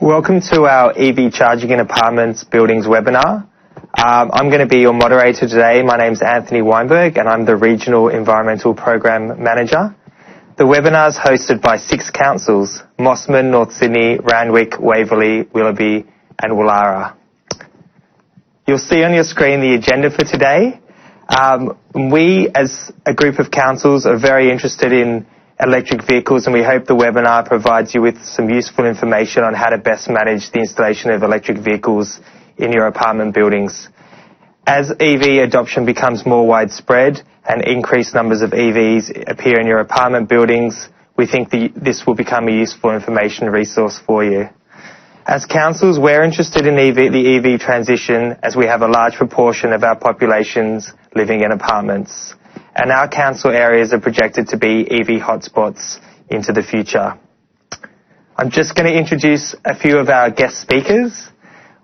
Welcome to our EV Charging in Apartments Buildings webinar. I'm going to be your moderator today. My name's Anthony Weinberg and I'm the Regional Environmental Program Manager. The webinar is hosted by 6 councils: Mosman, North Sydney, Randwick, Waverley, Willoughby and Woollahra. You'll see on your screen the agenda for today. We, as a group of councils, are very interested in electric vehicles, and we hope the webinar provides you with some useful information on how to best manage the installation of electric vehicles in your apartment buildings. As EV adoption becomes more widespread and increased numbers of EVs appear in your apartment buildings, we think this will become a useful information resource for you. As councils, we're interested in the EV transition, as we have a large proportion of our populations living in apartments, and our council areas are projected to be EV hotspots into the future. I'm just going to introduce a few of our guest speakers.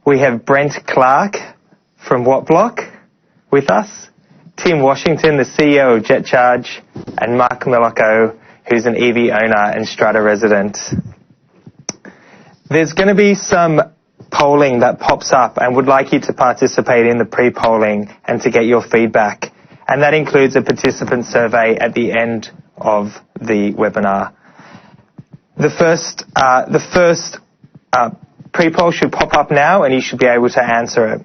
We have Brent Clark from Wattblock with us, Tim Washington, the CEO of JetCharge, and Mark Malocco, who's an EV owner and strata resident. There's going to be some polling that pops up, and would like you to participate in the pre-polling and to get your feedback. And that includes a participant survey at the end of the webinar. The first pre-poll should pop up now, and you should be able to answer it.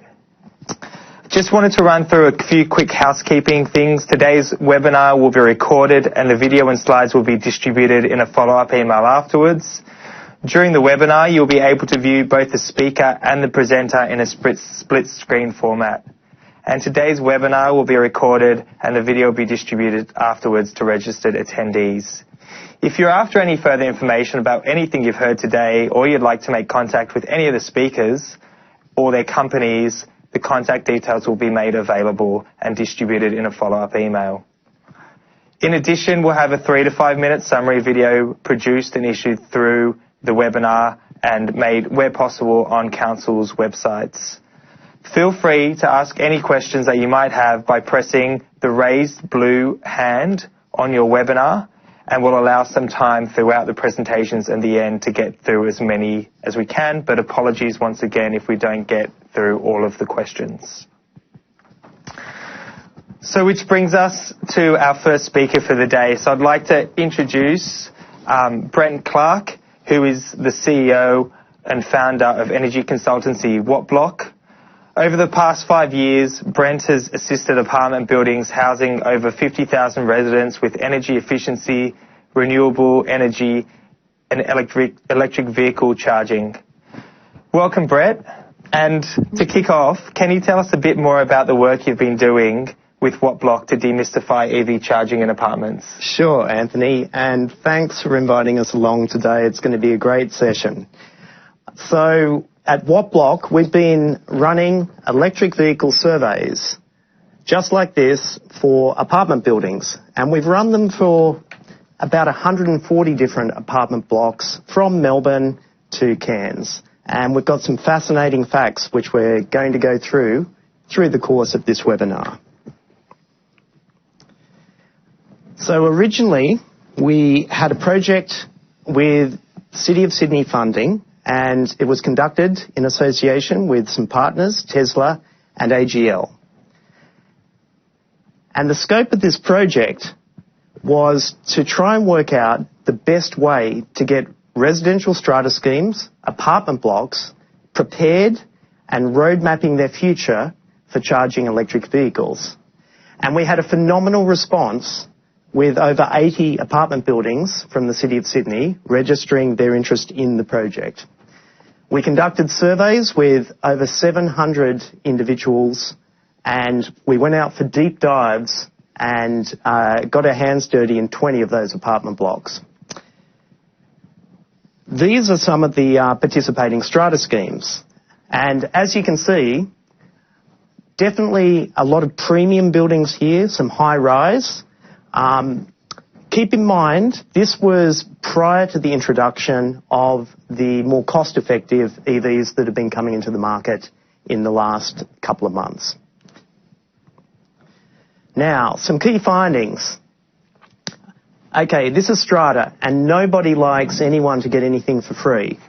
Just wanted to run through a few quick housekeeping things. Today's webinar will be recorded, and the video and slides will be distributed in a follow-up email afterwards. During the webinar, you'll be able to view both the speaker and the presenter in a split screen format. And today's webinar will be recorded and the video will be distributed afterwards to registered attendees. If you're after any further information about anything you've heard today, or you'd like to make contact with any of the speakers or their companies, the contact details will be made available and distributed in a follow-up email. In addition, we'll have a 3 to 5 minute summary video produced and issued through the webinar and made where possible on councils' websites. Feel free to ask any questions that you might have by pressing the raised blue hand on your webinar, and we'll allow some time throughout the presentations and the end to get through as many as we can, but apologies once again if we don't get through all of the questions. So which brings us to our first speaker for the day. So I'd like to introduce Brent Clark, who is the CEO and founder of energy consultancy Wattblock. Over the past 5 years, Brent has assisted apartment buildings housing over 50,000 residents with energy efficiency, renewable energy, and electric vehicle charging. Welcome, Brent. And to kick off, can you tell us a bit more about the work you've been doing with Wattblock to demystify EV charging in apartments? Sure, Anthony, and thanks for inviting us along today. It's going to be a great session. So, at Wattblock, we've been running electric vehicle surveys just like this for apartment buildings, and we've run them for about 140 different apartment blocks from Melbourne to Cairns. And we've got some fascinating facts which we're going to go through the course of this webinar. So originally, we had a project with City of Sydney funding, and it was conducted in association with some partners, Tesla and AGL. And the scope of this project was to try and work out the best way to get residential strata schemes, apartment blocks, prepared and road mapping their future for charging electric vehicles. And we had a phenomenal response with over 80 apartment buildings from the City of Sydney registering their interest in the project. We conducted surveys with over 700 individuals, and we went out for deep dives and got our hands dirty in 20 of those apartment blocks. These are some of the participating strata schemes. And as you can see, definitely a lot of premium buildings here, some high rise. Keep in mind, this was prior to the introduction of the more cost-effective EVs that have been coming into the market in the last couple of months. Now, some key findings. Okay, this is strata, and nobody likes anyone to get anything for free.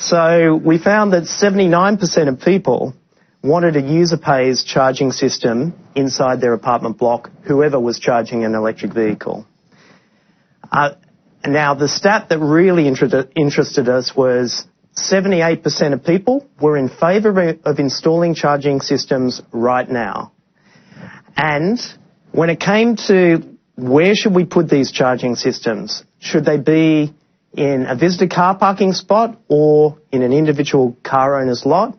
So we found that 79% of people wanted a user-pays charging system inside their apartment block, whoever was charging an electric vehicle. Now, the stat that really interested us was 78% of people were in favour of installing charging systems right now. And when it came to where should we put these charging systems, should they be in a visitor car parking spot or in an individual car owner's lot,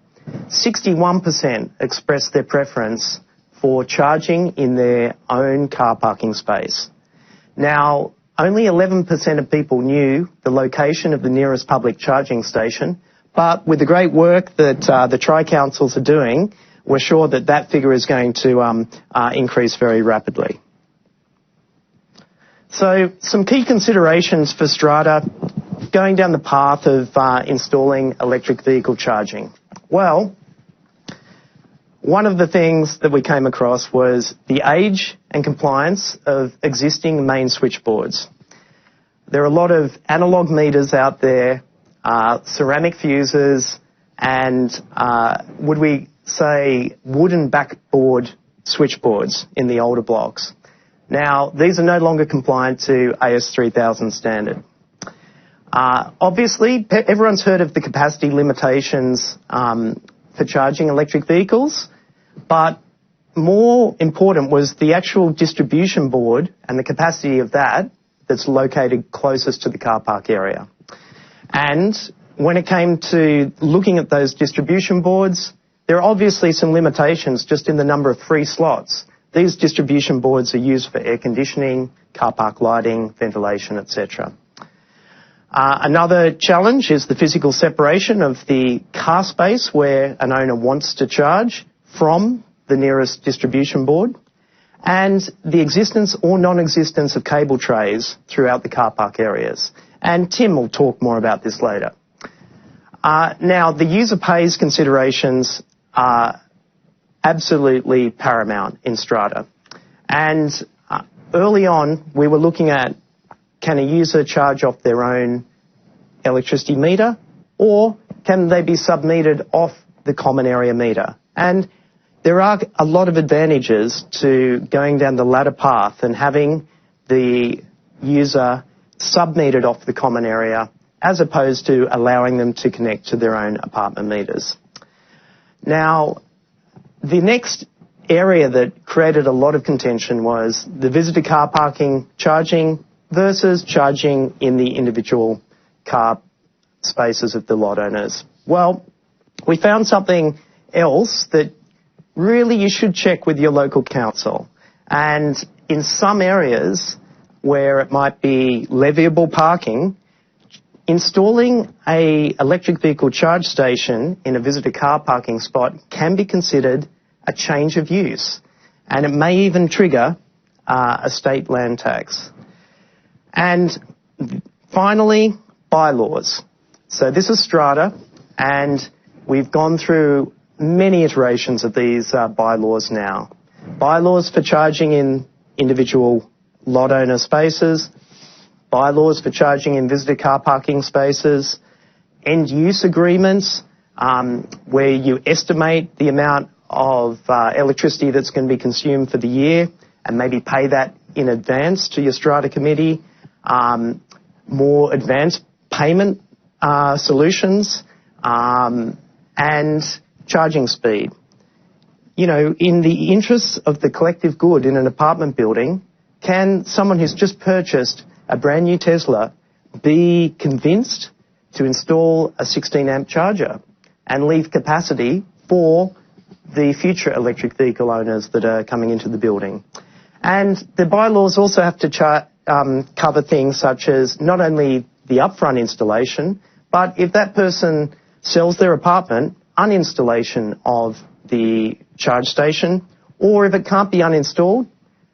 61% expressed their preference for charging in their own car parking space. Now, only 11% of people knew the location of the nearest public charging station, but with the great work that the Tri-Councils are doing, we're sure that that figure is going to increase very rapidly. So some key considerations for strata going down the path of installing electric vehicle charging. Well, one of the things that we came across was the age and compliance of existing main switchboards. There are a lot of analogue meters out there, ceramic fuses, and would we say wooden backboard switchboards in the older blocks. Now, these are no longer compliant to AS3000 standard. Obviously, everyone's heard of the capacity limitations for charging electric vehicles, but more important was the actual distribution board and the capacity of that that's located closest to the car park area. And when it came to looking at those distribution boards, there are obviously some limitations just in the number of free slots. These distribution boards are used for air conditioning, car park lighting, ventilation, etc. Another challenge is the physical separation of the car space where an owner wants to charge from the nearest distribution board, and the existence or non-existence of cable trays throughout the car park areas. And Tim will talk more about this later. Now, the user pays considerations are absolutely paramount in strata. And early on, we were looking at, can a user charge off their own electricity meter, or can they be submetered off the common area meter? And there are a lot of advantages to going down the latter path and having the user submetered off the common area as opposed to allowing them to connect to their own apartment meters. Now, the next area that created a lot of contention was the visitor car parking charging versus charging in the individual car spaces of the lot owners. Well, we found something else that really you should check with your local council. And in some areas where it might be leviable parking, installing a electric vehicle charge station in a visitor car parking spot can be considered a change of use, and it may even trigger a state land tax. And finally, bylaws. So this is strata, and we've gone through many iterations of these bylaws now. Bylaws for charging in individual lot owner spaces, bylaws for charging in visitor car parking spaces, end use agreements where you estimate the amount of electricity that's going to be consumed for the year and maybe pay that in advance to your strata committee, more advanced payment solutions, and charging speed. You know, in the interests of the collective good in an apartment building, can someone who's just purchased a brand new Tesla be convinced to install a 16 amp charger and leave capacity for the future electric vehicle owners that are coming into the building? And the bylaws also have to cover things such as not only the upfront installation, but if that person sells their apartment, uninstallation of the charge station, or if it can't be uninstalled,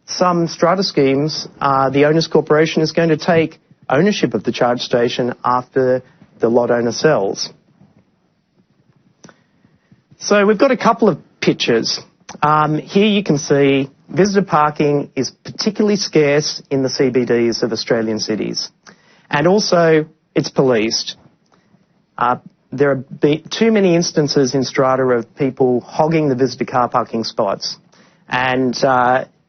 some strata schemes, the owner's corporation is going to take ownership of the charge station after the lot owner sells. So we've got a couple of pictures. Here you can see visitor parking is particularly scarce in the CBDs of Australian cities. And also, it's policed. there are too many instances in strata of people hogging the visitor car parking spots. And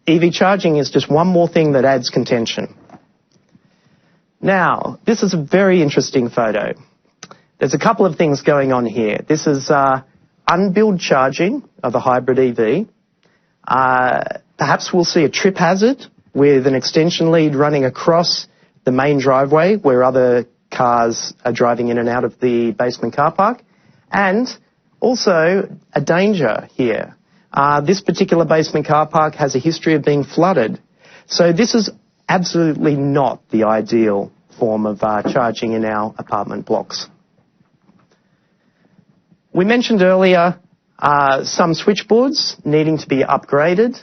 EV charging is just one more thing that adds contention. Now, this is a very interesting photo. There's a couple of things going on here. This is unbilled charging of a hybrid EV. Perhaps we'll see a trip hazard with an extension lead running across the main driveway where other cars are driving in and out of the basement car park. And also a danger here. This particular basement car park has a history of being flooded. So this is absolutely not the ideal form of charging in our apartment blocks. We mentioned earlier some switchboards needing to be upgraded.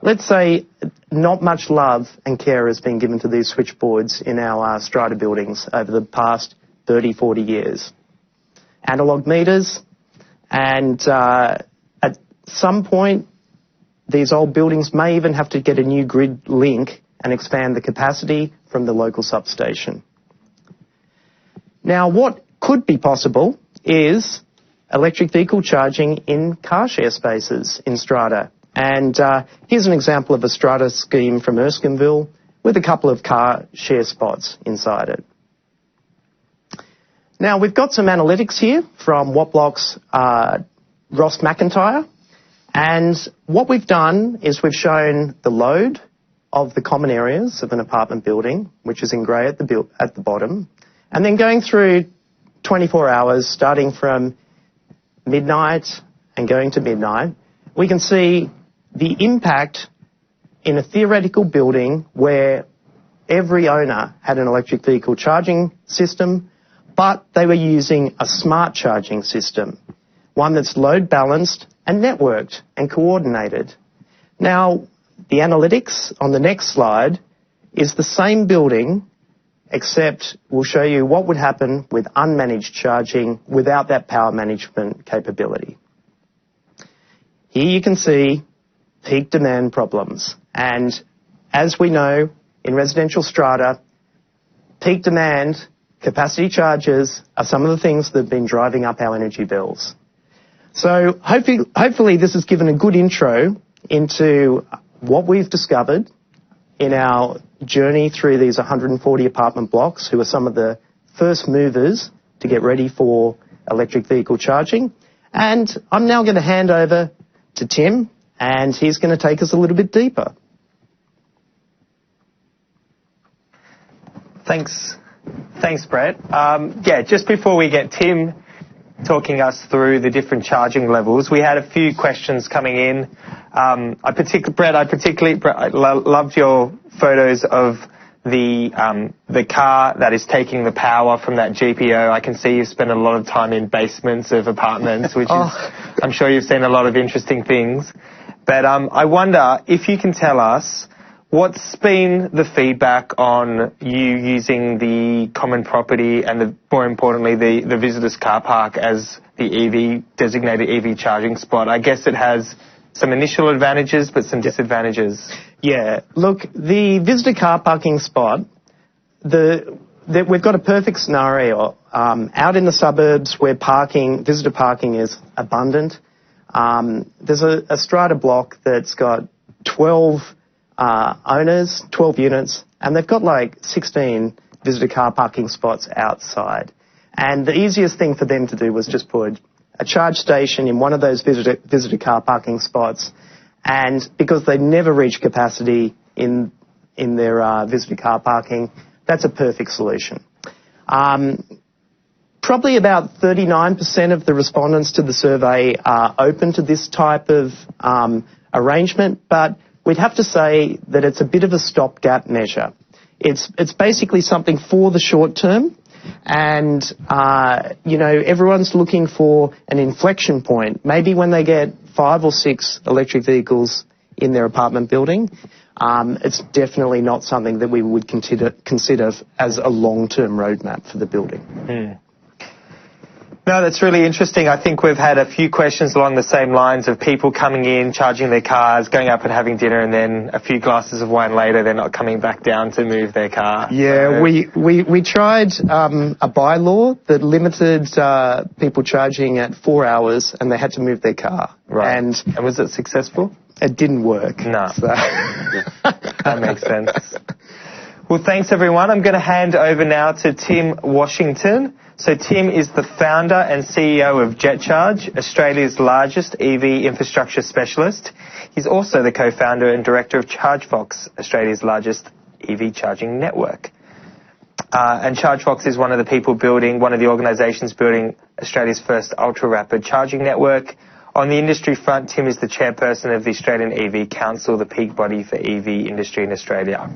Let's say not much love and care has been given to these switchboards in our strata buildings over the past 30, 40 years. Analog meters, and at some point these old buildings may even have to get a new grid link and expand the capacity from the local substation. Now, what could be possible is electric vehicle charging in car share spaces in strata. And here's an example of a strata scheme from Erskineville with a couple of car share spots inside it. Now, we've got some analytics here from Wattblock's Ross McIntyre. And what we've done is we've shown the load of the common areas of an apartment building, which is in grey at the bottom, and then going through 24 hours, starting from midnight and going to midnight, we can see the impact in a theoretical building where every owner had an electric vehicle charging system, but they were using a smart charging system, one that's load balanced and networked and coordinated. Now, the analytics on the next slide is the same building, except we'll show you what would happen with unmanaged charging without that power management capability. Here you can see peak demand problems. And as we know, in residential strata, peak demand, capacity charges are some of the things that have been driving up our energy bills. So hopefully this has given a good intro into what we've discovered in our journey through these 140 apartment blocks, who are some of the first movers to get ready for electric vehicle charging. And I'm now going to hand over to Tim, and he's going to take us a little bit deeper. Thanks, Brett. Just before we get Tim talking us through the different charging levels, we had a few questions coming in. Brett, I loved your photos of the car that is taking the power from that GPO. I can see you've spent a lot of time in basements of apartments, which is, I'm sure you've seen a lot of interesting things. But I wonder if you can tell us what's been the feedback on you using the common property and, more importantly, the visitors' car park as the designated EV charging spot. I guess it has some initial advantages, but some disadvantages. Yeah, look, the visitor car parking spot, we've got a perfect scenario. Out in the suburbs where visitor parking is abundant, there's a strata block that's got 12 owners, 12 units, and they've got like 16 visitor car parking spots outside. And the easiest thing for them to do was just put a charge station in one of those visitor car parking spots, and because they never reach capacity in their visitor car parking, that's a perfect solution. Probably about 39% of the respondents to the survey are open to this type of arrangement, but we'd have to say that it's a bit of a stopgap measure. It's basically something for the short term, and everyone's looking for an inflection point. Maybe when they get 5 or 6 electric vehicles in their apartment building, it's definitely not something that we would consider as a long-term roadmap for the building. No, that's really interesting. I think we've had a few questions along the same lines of people coming in, charging their cars, going up and having dinner, and then a few glasses of wine later, they're not coming back down to move their car. Yeah, so we tried a bylaw that limited people charging at 4 hours, and they had to move their car. Right. And was it successful? It didn't work. No. So. That makes sense. Well, thanks, everyone. I'm going to hand over now to Tim Washington. So Tim is the founder and CEO of JetCharge, Australia's largest EV infrastructure specialist. He's also the co-founder and director of ChargeFox, Australia's largest EV charging network. And ChargeFox is one of the organisations building Australia's first ultra-rapid charging network. On the industry front, Tim is the chairperson of the Australian EV Council, the peak body for EV industry in Australia.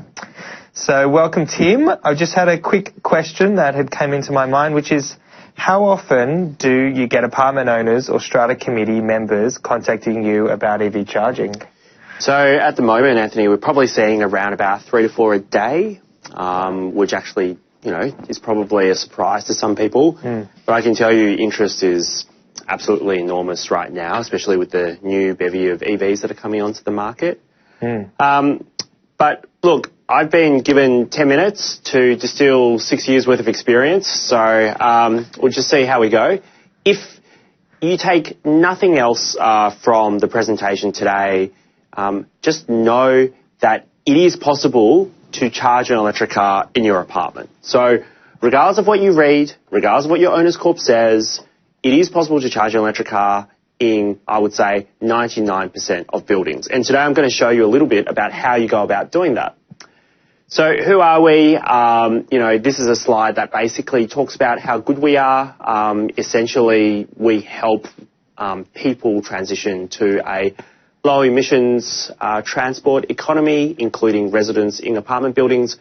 So welcome, Tim. I just had a quick question that had come into my mind, which is, how often do you get apartment owners or strata committee members contacting you about EV charging? So at the moment, Anthony, we're probably seeing around about 3 to 4 a day, which actually, is probably a surprise to some people. But I can tell you interest is absolutely enormous right now, especially with the new bevy of EVs that are coming onto the market. But look, I've been given 10 minutes to distill 6 years worth of experience, so we'll just see how we go. If you take nothing else from the presentation today, just know that it is possible to charge an electric car in your apartment. So regardless of what you read, regardless of what your owner's corp says, it is possible to charge an electric car in, I would say, 99% of buildings. And today I'm going to show you a little bit about how you go about doing that. So who are we? This is a slide that basically talks about how good we are. Essentially, we help people transition to a low emissions transport economy, including residents in apartment buildings.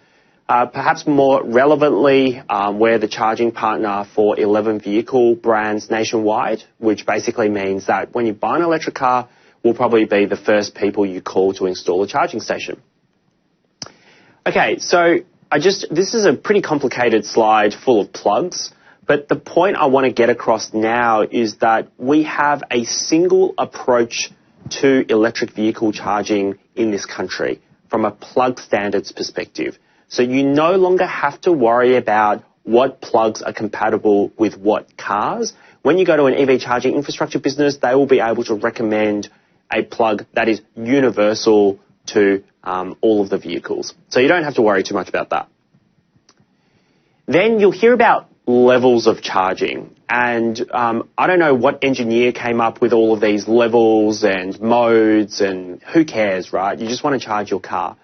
Perhaps more relevantly, we're the charging partner for 11 vehicle brands nationwide, which basically means that when you buy an electric car, we'll probably be the first people you call to install a charging station. Okay, so this is a pretty complicated slide full of plugs, but the point I want to get across now is that we have a single approach to electric vehicle charging in this country from a plug standards perspective. So you no longer have to worry about what plugs are compatible with what cars. When you go to an EV charging infrastructure business, they will be able to recommend a plug that is universal to all of the vehicles. So you don't have to worry too much about that. Then you'll hear about levels of charging. And I don't know what engineer came up with all of these levels and modes, and who cares, right? You just want to charge your car.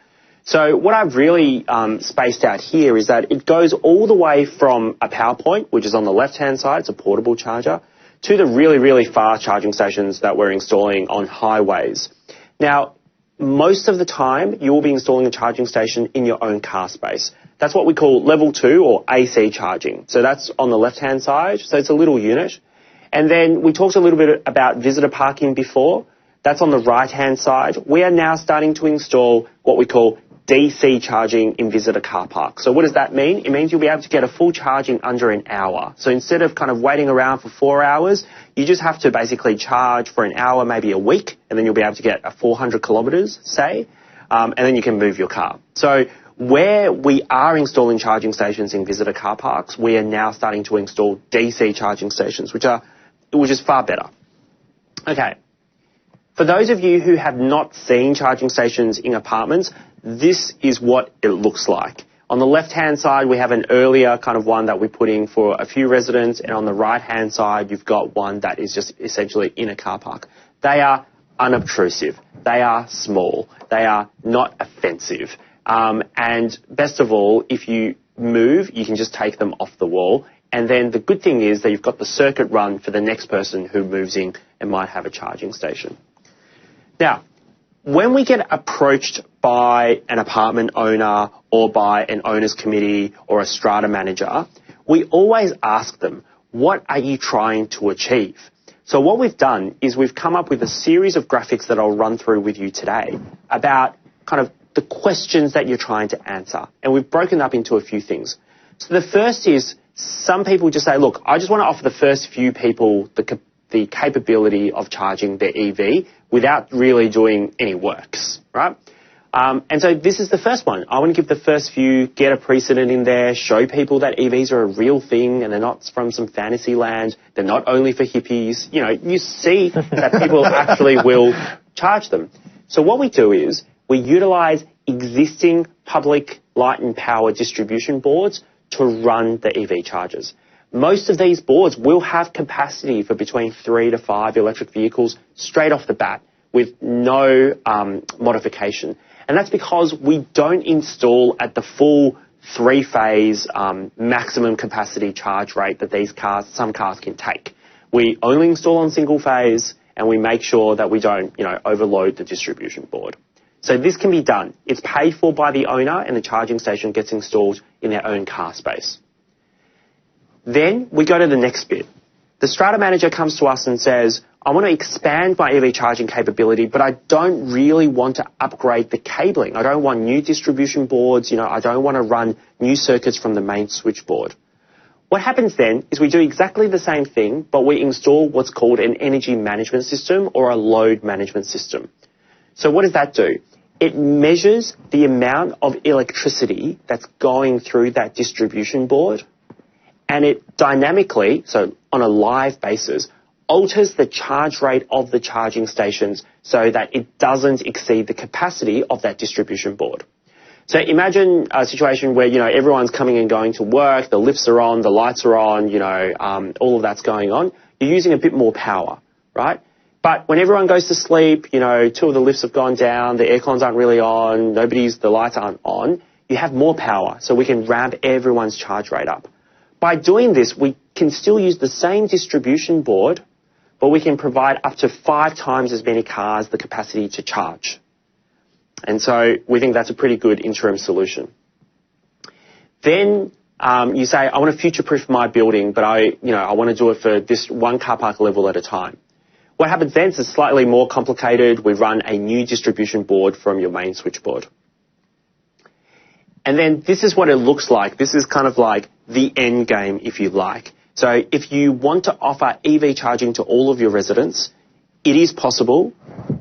So what I've really spaced out here is that it goes all the way from a power point, which is on the left-hand side, it's a portable charger, to the really, really fast charging stations that we're installing on highways. Now, most of the time, you will be installing a charging station in your own car space. That's what we call level 2 or AC charging. So that's on the left-hand side, so it's a little unit. And then we talked a little bit about visitor parking before. That's on the right-hand side. We are now starting to install what we call DC charging in visitor car parks. So what does that mean? It means you'll be able to get a full charge in under an hour. So instead of kind of waiting around for 4 hours, you just have to basically charge for an hour, maybe a week, and then you'll be able to get a 400 kilometres, say, and then you can move your car. So where we are installing charging stations in visitor car parks, we are now starting to install DC charging stations, which is far better. Okay. For those of you who have not seen charging stations in apartments, this is what it looks like. On the left-hand side, we have an earlier kind of one that we put in for a few residents, and on the right-hand side, you've got one that is just essentially in a car park. They are unobtrusive. They are small. They are not offensive. And best of all, if you move, you can just take them off the wall. And then the good thing is that you've got the circuit run for the next person who moves in and might have a charging station. Now, when we get approached by an apartment owner or by an owners committee or a strata manager, we always ask them, what are you trying to achieve? So what we've done is we've come up with a series of graphics that I'll run through with you today about kind of the questions that you're trying to answer. And we've broken up into a few things. So the first is some people just say, look, I just want to offer the first few people the capability of charging their EV without really doing any works, right? And so this is the first one. I want to give the first few, get a precedent in there, show people that EVs are a real thing and they're not from some fantasy land. They're not only for hippies. You know, you see that people actually will charge them. So what we do is we utilise existing public light and power distribution boards to run the EV chargers. Most of these boards will have capacity for between 3 to 5 electric vehicles straight off the bat with no modification. And that's because we don't install at the full 3-phase maximum capacity charge rate that some cars can take. We only install on single phase, and we make sure that we don't, overload the distribution board. So this can be done. It's paid for by the owner, and the charging station gets installed in their own car space. Then we go to the next bit. The strata manager comes to us and says, I want to expand my EV charging capability, but I don't really want to upgrade the cabling. I don't want new distribution boards. I don't want to run new circuits from the main switchboard. What happens then is we do exactly the same thing, but we install what's called an energy management system or a load management system. So what does that do? It measures the amount of electricity that's going through that distribution board, and it dynamically, so on a live basis, alters the charge rate of the charging stations so that it doesn't exceed the capacity of that distribution board. So imagine a situation where, everyone's coming and going to work, the lifts are on, the lights are on, all of that's going on. You're using a bit more power, right? But when everyone goes to sleep, 2 of the lifts have gone down, the aircons aren't really on, the lights aren't on, you have more power, so we can ramp everyone's charge rate up. By doing this, we can still use the same distribution board, but we can provide up to 5 times as many cars the capacity to charge. And so we think that's a pretty good interim solution. Then you say, I want to future-proof my building, but I want to do it for this one car park level at a time. What happens then is slightly more complicated. We run a new distribution board from your main switchboard. And then this is what it looks like. This is kind of like the end game, if you like. So if you want to offer EV charging to all of your residents, it is possible.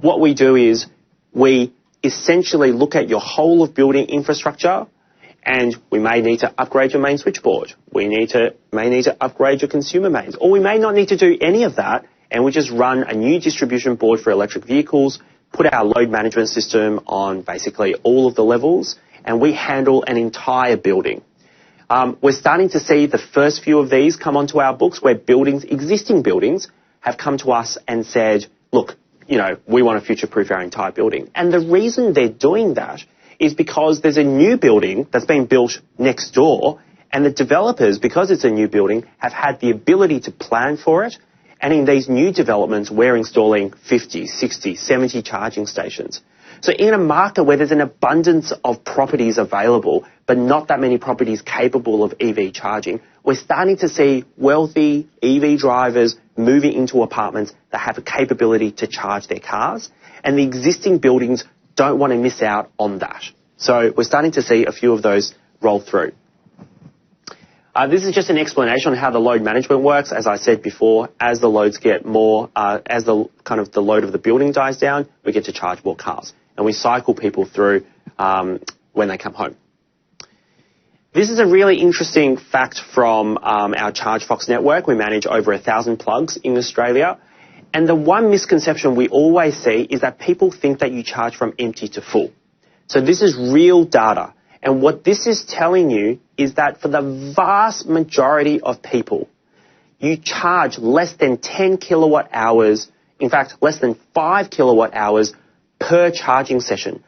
What we do is we essentially look at your whole of building infrastructure, and we may need to upgrade your main switchboard. We may need to upgrade your consumer mains, or we may not need to do any of that, and we just run a new distribution board for electric vehicles, put our load management system on basically all of the levels, and we handle an entire building. We're starting to see the first few of these come onto our books where existing buildings, have come to us and said, look, we want to future-proof our entire building. And the reason they're doing that is because there's a new building that's being built next door, and the developers, because it's a new building, have had the ability to plan for it. And in these new developments, we're installing 50, 60, 70 charging stations. So in a market where there's an abundance of properties available, but not that many properties capable of EV charging, we're starting to see wealthy EV drivers moving into apartments that have a capability to charge their cars, and the existing buildings don't want to miss out on that. So we're starting to see a few of those roll through. This is just an explanation on how the load management works. As I said before, as the loads get more, as the load of the building dies down, we get to charge more cars. And we cycle people through when they come home. This is a really interesting fact from our ChargeFox network. We manage over 1,000 plugs in Australia. And the one misconception we always see is that people think that you charge from empty to full. So this is real data. And what this is telling you is that for the vast majority of people, you charge less than 10 kilowatt hours, in fact, less than 5 kilowatt hours per charging session.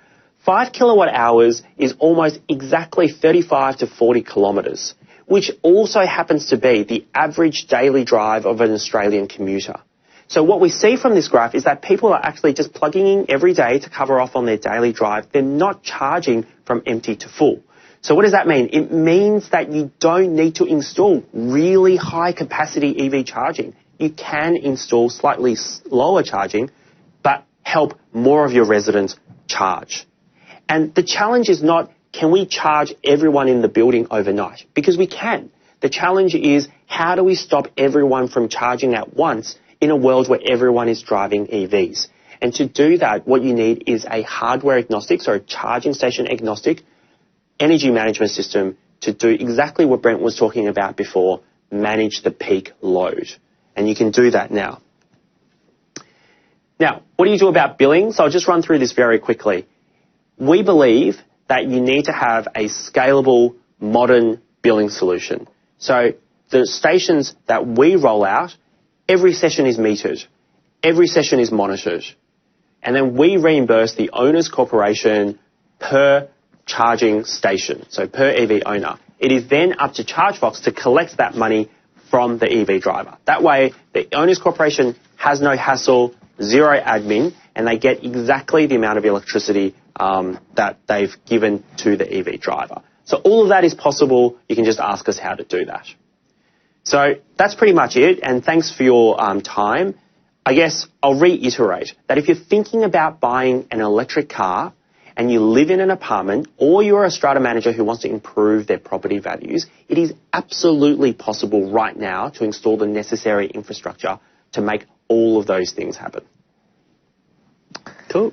5 kilowatt hours is almost exactly 35 to 40 kilometres, which also happens to be the average daily drive of an Australian commuter. So what we see from this graph is that people are actually just plugging in every day to cover off on their daily drive. They're not charging from empty to full. So what does that mean? It means that you don't need to install really high capacity EV charging. You can install slightly slower charging, but help more of your residents charge. And the challenge is not, can we charge everyone in the building overnight? Because we can. The challenge is, how do we stop everyone from charging at once in a world where everyone is driving EVs? And to do that, what you need is a hardware agnostic, so a charging station agnostic energy management system to do exactly what Brent was talking about before, manage the peak load. And you can do that now. Now, what do you do about billing? So I'll just run through this very quickly. We believe that you need to have a scalable, modern billing solution. So the stations that we roll out, every session is metered. Every session is monitored. And then we reimburse the owner's corporation per charging station, so per EV owner. It is then up to ChargeFox to collect that money from the EV driver. That way, the owner's corporation has no hassle, zero admin, and they get exactly the amount of electricity that they've given to the EV driver. So all of that is possible. You can just ask us how to do that. So that's pretty much it, and thanks for your time. I guess I'll reiterate that if you're thinking about buying an electric car and you live in an apartment or you're a strata manager who wants to improve their property values, it is absolutely possible right now to install the necessary infrastructure to make all of those things happen. Cool.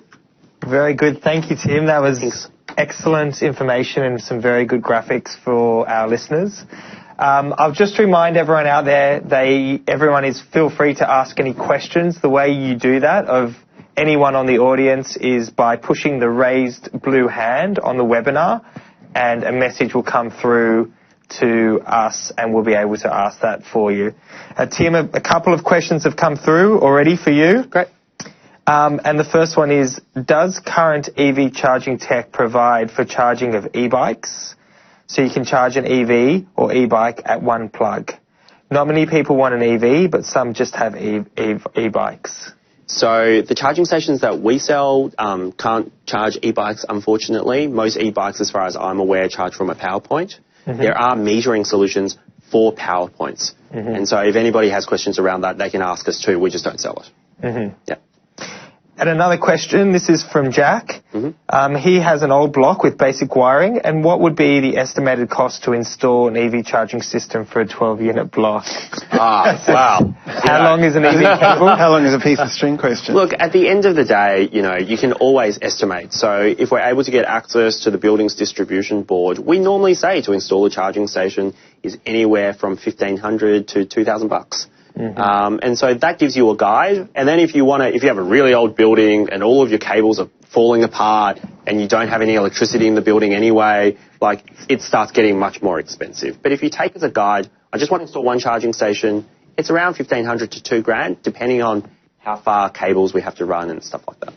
Very good. Thank you, Tim. That was excellent information and some very good graphics for our listeners. I'll just remind everyone out there, everyone is feel free to ask any questions. The way you do that of anyone on the audience is by pushing the raised blue hand on the webinar, and a message will come through to us and we'll be able to ask that for you. Tim, a couple of questions have come through already for you. Great. And the first one is, does current EV charging tech provide for charging of e-bikes? So you can charge an EV or e-bike at one plug. Not many people want an EV, but some just have e-bikes. So the charging stations that we sell can't charge e-bikes, unfortunately. Most e-bikes, as far as I'm aware, charge from a power point. Mm-hmm. There are metering solutions for power points. Mm-hmm. And so if anybody has questions around that, they can ask us too. We just don't sell it. Mm-hmm. Yeah. And another question, this is from Jack. Mm-hmm. He has an old block with basic wiring, and what would be the estimated cost to install an EV charging system for a 12-unit block? Wow. How long is an EV cable? How long is a piece of string question? Look, at the end of the day, you can always estimate. So if we're able to get access to the building's distribution board, we normally say to install a charging station is anywhere from $1,500 to $2,000. Mm-hmm. And so that gives you a guide. And then if you have a really old building and all of your cables are falling apart and you don't have any electricity in the building anyway, it starts getting much more expensive. But if you take as a guide, I just want to install one charging station, it's around $1,500 to $2,000, depending on how far cables we have to run and stuff like that.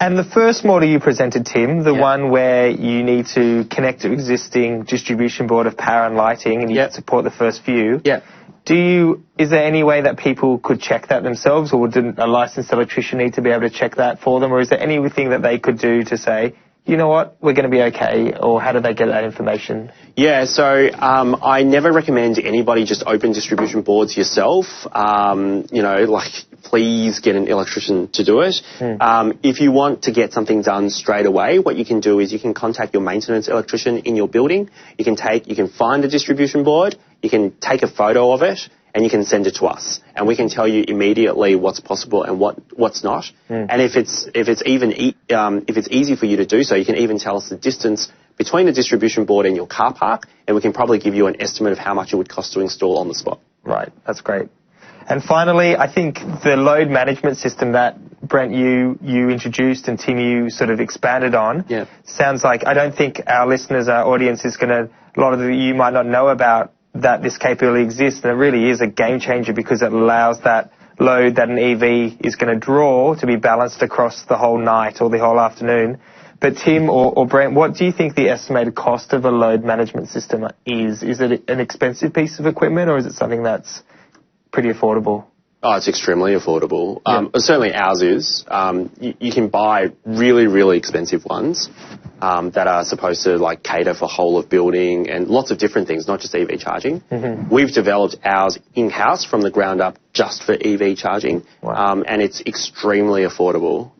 And the first model you presented, Tim, the one where you need to connect to existing distribution board of power and lighting and you support the first few. Yeah. Is there any way that people could check that themselves, or would a licensed electrician need to be able to check that for them, or is there anything that they could do to say, you know what, we're going to be okay, or how do they get that information? Yeah, so I never recommend anybody just open distribution boards yourself. Please get an electrician to do it. If you want to get something done straight away, what you can do is you can contact your maintenance electrician in your building. You can find the distribution board, you can take a photo of it, and you can send it to us, and we can tell you immediately what's possible and what's not. And if it's easy for you to do so, you can even tell us the distance between the distribution board and your car park, and we can probably give you an estimate of how much it would cost to install on the spot. Right, that's great. And finally, I think the load management system that, Brent, you introduced and Tim, you sort of expanded on, sounds like, I don't think our listeners, our audience is going to, a lot of you might not know about that this capability exists, and it really is a game changer because it allows that load that an EV is going to draw to be balanced across the whole night or the whole afternoon. But Tim or Brent, what do you think the estimated cost of a load management system is? Is it an expensive piece of equipment, or is it something that's pretty affordable? Oh, it's extremely affordable. Certainly ours is. You can buy really, really expensive ones that are supposed to cater for whole of building and lots of different things, not just EV charging. Mm-hmm. We've developed ours in-house from the ground up just for EV charging. Wow. And it's extremely affordable.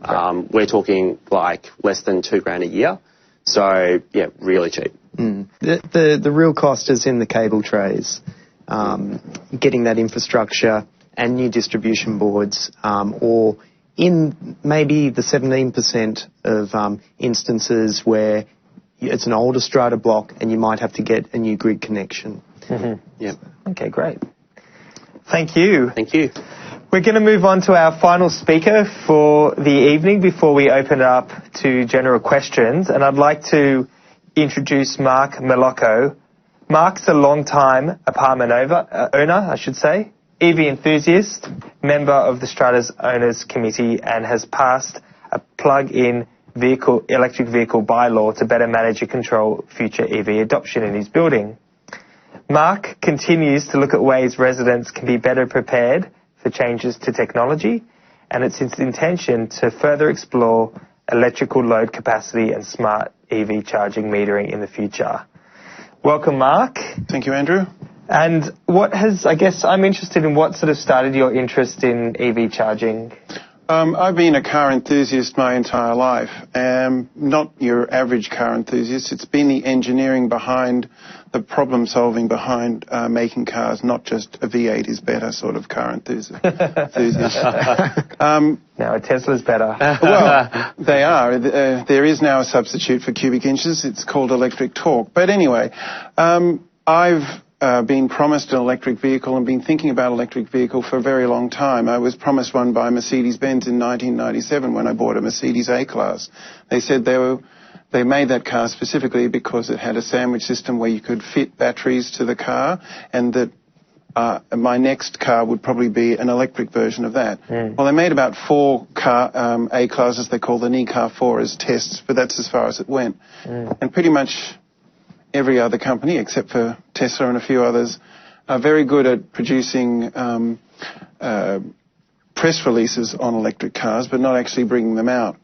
We're talking less than $2,000 a year. So, yeah, really cheap. The real cost is in the cable trays, getting that infrastructure and new distribution boards, or in maybe the 17% of instances where it's an older strata block and you might have to get a new grid connection. Yep. Okay, great. Thank you. Thank you. We're going to move on to our final speaker for the evening before we open it up to general questions. And I'd like to introduce Mark Melocco. Mark's a long-time apartment owner, EV enthusiast, member of the Strata's Owners Committee, and has passed a plug-in electric vehicle bylaw to better manage and control future EV adoption in his building. Mark continues to look at ways residents can be better prepared for changes to technology, and it's his intention to further explore electrical load capacity and smart EV charging metering in the future. Welcome, Mark. Thank you, Andrew. And I'm interested in what sort of started your interest in EV charging? I've been a car enthusiast my entire life. Not your average car enthusiast. It's been the engineering behind, the problem solving behind making cars, not just a V8 is better sort of car enthusiast. No, a Tesla's better. Well, they are. There is now a substitute for cubic inches. It's called electric torque. But anyway, I've been promised an electric vehicle and been thinking about electric vehicle for a very long time. I was promised one by Mercedes-Benz in 1997 when I bought a Mercedes A-Class. They said they made that car specifically because it had a sandwich system where you could fit batteries to the car, and that my next car would probably be an electric version of that. Well, they made about 4 car A-Classes they call the NECAR 4 as tests, but that's as far as it went. And pretty much every other company, except for Tesla and a few others, are very good at producing press releases on electric cars, but not actually bringing them out.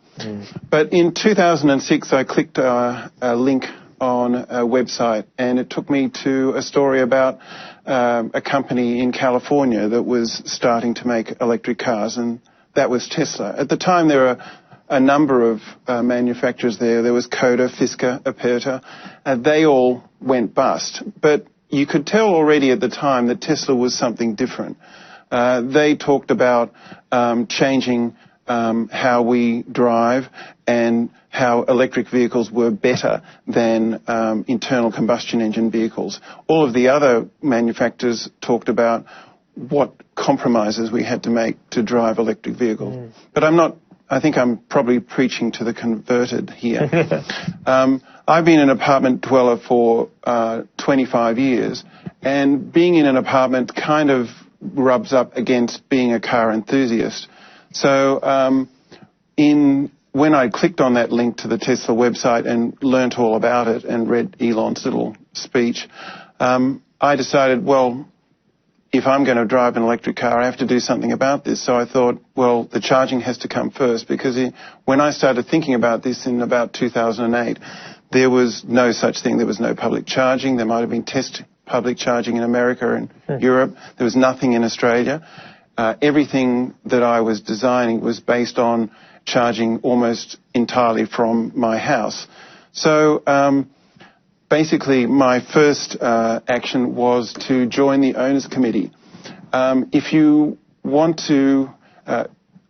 But in 2006, I clicked a link on a website, and it took me to a story about a company in California that was starting to make electric cars, and that was Tesla. At the time, there were a number of manufacturers there. There was Coda, Fisker, Aperta. They all went bust. But you could tell already at the time that Tesla was something different. They talked about changing how we drive and how electric vehicles were better than internal combustion engine vehicles. All of the other manufacturers talked about what compromises we had to make to drive electric vehicles. But I think I'm probably preaching to the converted here. I've been an apartment dweller for 25 years, and being in an apartment kind of rubs up against being a car enthusiast. So when I clicked on that link to the Tesla website and learnt all about it and read Elon's little speech, I decided, well, if I'm going to drive an electric car, I have to do something about this. So I thought, well, the charging has to come first, because when I started thinking about this in about 2008, there was no such thing. There was no public charging. There might have been test public charging in America and Europe. There was nothing in Australia. Everything that I was designing was based on charging almost entirely from my house. So basically, my first action was to join the Owners Committee. If you want to,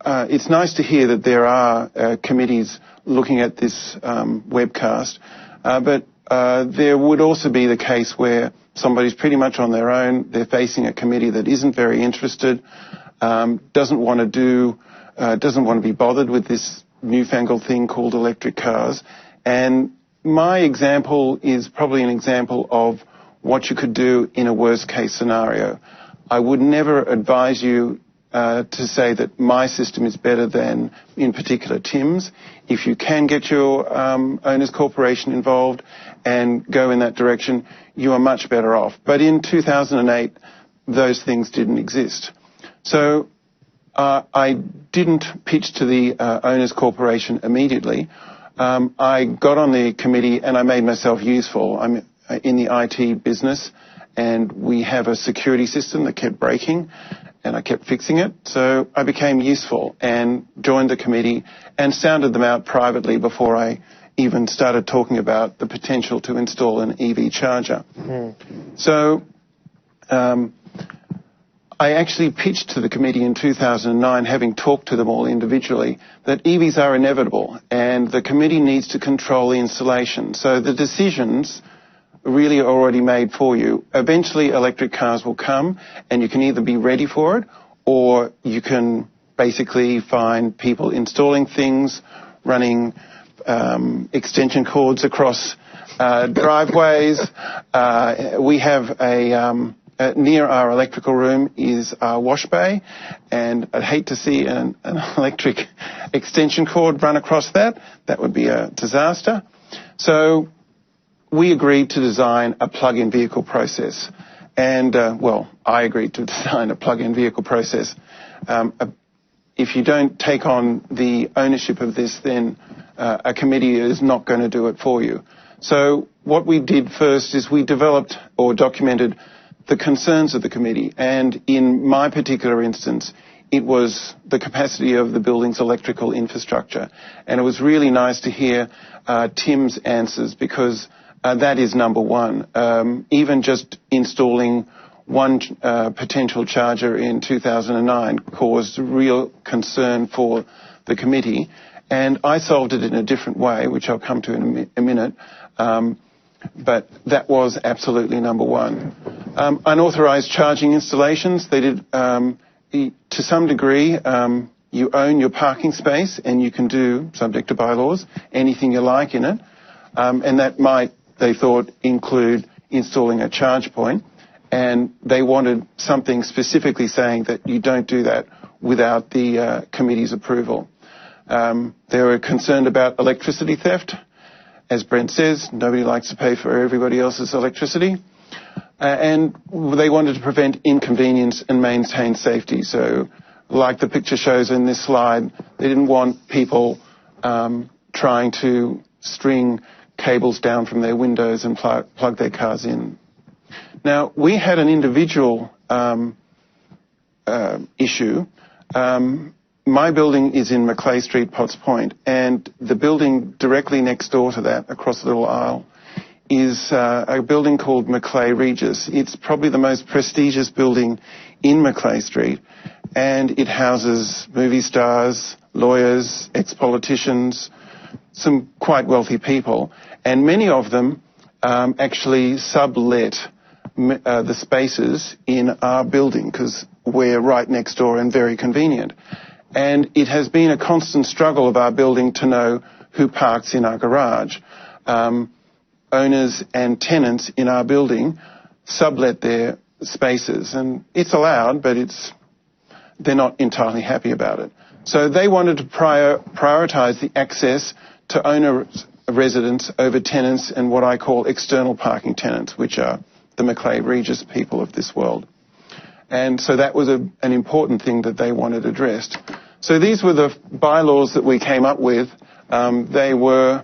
it's nice to hear that there are committees looking at this webcast, but there would also be the case where somebody's pretty much on their own, they're facing a committee that isn't very interested, doesn't want to be bothered with this newfangled thing called electric cars, and my example is probably an example of what you could do in a worst-case scenario. I would never advise you to say that my system is better than, in particular, Tim's. If you can get your owners' corporation involved and go in that direction, you are much better off. But in 2008, those things didn't exist. So I didn't pitch to the owners' corporation immediately. I got on the committee and I made myself useful. I'm in the IT business, and we have a security system that kept breaking, and I kept fixing it. So I became useful and joined the committee and sounded them out privately before I even started talking about the potential to install an EV charger. So I actually pitched to the committee in 2009, having talked to them all individually, that EVs are inevitable and the committee needs to control the installation. So the decisions really are already made for you. Eventually electric cars will come and you can either be ready for it or you can basically find people installing things, running extension cords across driveways. We have near our electrical room is our wash bay, and I'd hate to see an electric extension cord run across that. That would be a disaster. So we agreed to design a plug-in vehicle process. And, I agreed to design a plug-in vehicle process. If you don't take on the ownership of this, then a committee is not going to do it for you. So what we did first is we developed or documented the concerns of the committee, and in my particular instance, it was the capacity of the building's electrical infrastructure. And it was really nice to hear Tim's answers, because that is number one. Even just installing one potential charger in 2009 caused real concern for the committee, and I solved it in a different way, which I'll come to in a minute. But that was absolutely number one. Unauthorised charging installations, they did, to some degree, you own your parking space and you can do, subject to bylaws, anything you like in it. And that might, they thought, include installing a charge point. And they wanted something specifically saying that you don't do that without the committee's approval. They were concerned about electricity theft. As Brent says, nobody likes to pay for everybody else's electricity. And they wanted to prevent inconvenience and maintain safety. So, like the picture shows in this slide, they didn't want people trying to string cables down from their windows and plug their cars in. Now, we had an individual issue. My building is in Macleay Street, Potts Point, and the building directly next door to that, across the little aisle, is a building called Macleay Regis. It's probably the most prestigious building in Macleay Street, and it houses movie stars, lawyers, ex-politicians, some quite wealthy people, and many of them actually sublet the spaces in our building because we're right next door and very convenient. And it has been a constant struggle of our building to know who parks in our garage. Owners and tenants in our building sublet their spaces, and it's allowed, but they're not entirely happy about it. So they wanted to prioritise the access to owner residents over tenants and what I call external parking tenants, which are the Macleay Regis people of this world. And so that was an important thing that they wanted addressed. So these were the bylaws that we came up with. They were,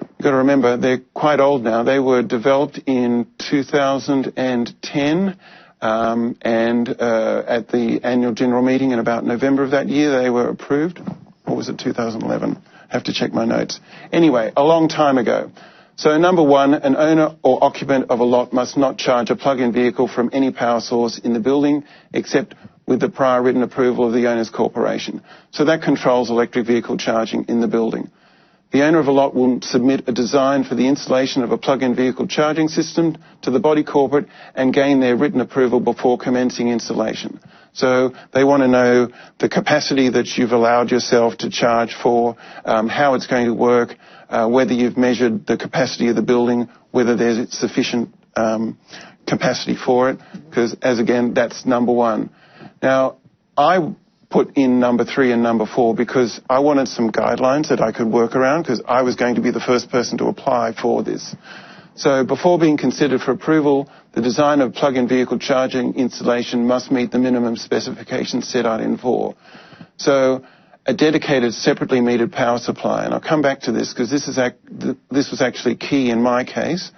you've got to remember, they're quite old now. They were developed in 2010, and at the annual general meeting in about November of that year, they were approved. Or was it 2011? I have to check my notes. Anyway, a long time ago. So number one, an owner or occupant of a lot must not charge a plug-in vehicle from any power source in the building except with the prior written approval of the owner's corporation. So that controls electric vehicle charging in the building. The owner of a lot will submit a design for the installation of a plug-in vehicle charging system to the body corporate and gain their written approval before commencing installation. So they want to know the capacity that you've allowed yourself to charge for, how it's going to work, whether you've measured the capacity of the building, whether there's sufficient capacity for it, because, as again, that's number one. Now, I put in number 3 and number 4 because I wanted some guidelines that I could work around because I was going to be the first person to apply for this. So before being considered for approval, the design of plug-in vehicle charging installation must meet the minimum specifications set out in 4. So a dedicated separately metered power supply, and I'll come back to this because this was actually key in my case.